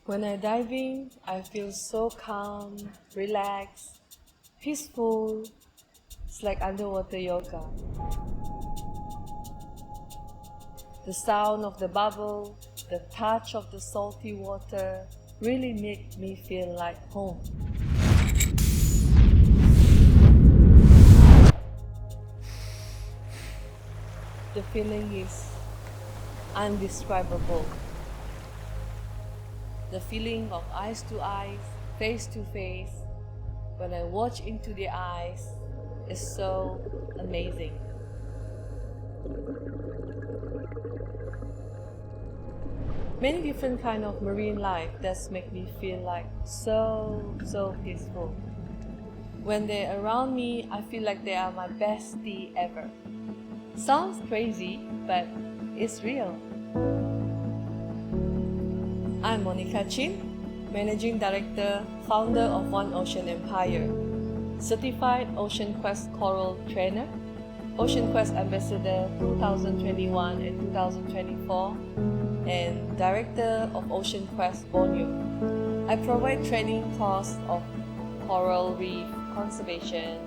When I dive in, I feel so calm, relaxed, peaceful. It's like underwater yoga. The sound of the bubble, the touch of the salty water really make me feel like home. The feeling is undescribable. The feeling of eyes to eyes, face to face, when I watch into their eyes is so amazing. Many different kind of marine life that make me feel like so peaceful. When they're around me, I feel like they are my bestie ever. Sounds crazy, but it's real. I'm Monica Chin, Managing Director, Founder of One Ocean Empire, Certified Ocean Quest Coral Trainer, Ocean Quest Ambassador 2021 and 2024, and Director of Ocean Quest Borneo. I provide training courses of coral reef conservation,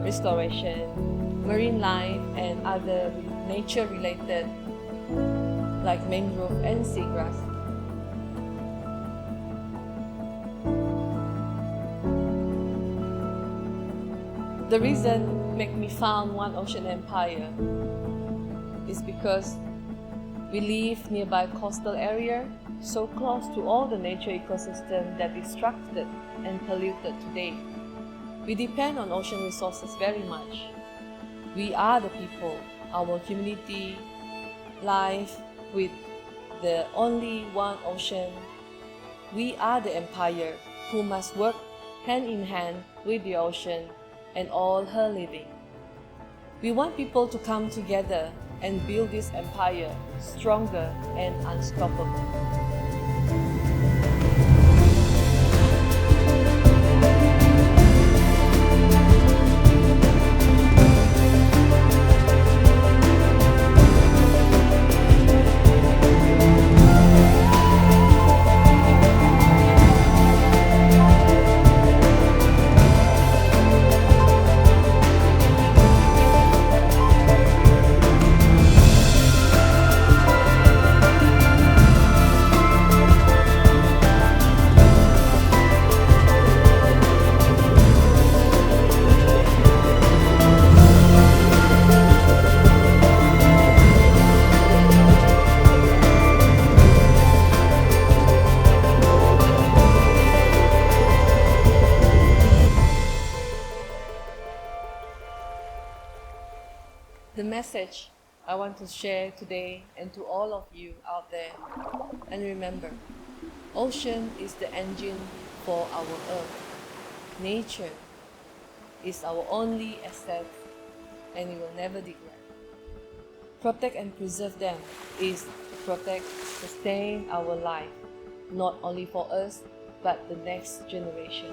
restoration, marine life, and other nature-related like mangrove and seagrass. The reason make me found One Ocean Empire is because we live nearby coastal area, so close to all the nature ecosystem that is destructed and polluted today. We depend on ocean resources very much. We are the people, our community, life with the only one ocean. We are the empire who must work hand in hand with the ocean and all her living. We want people to come together and build this empire stronger and unstoppable. The message I want to share today and to all of you out there, and remember, ocean is the engine for our earth. Nature is our only asset and we will never degrade. Protect and preserve them is to protect, sustain our life, not only for us, but the next generation.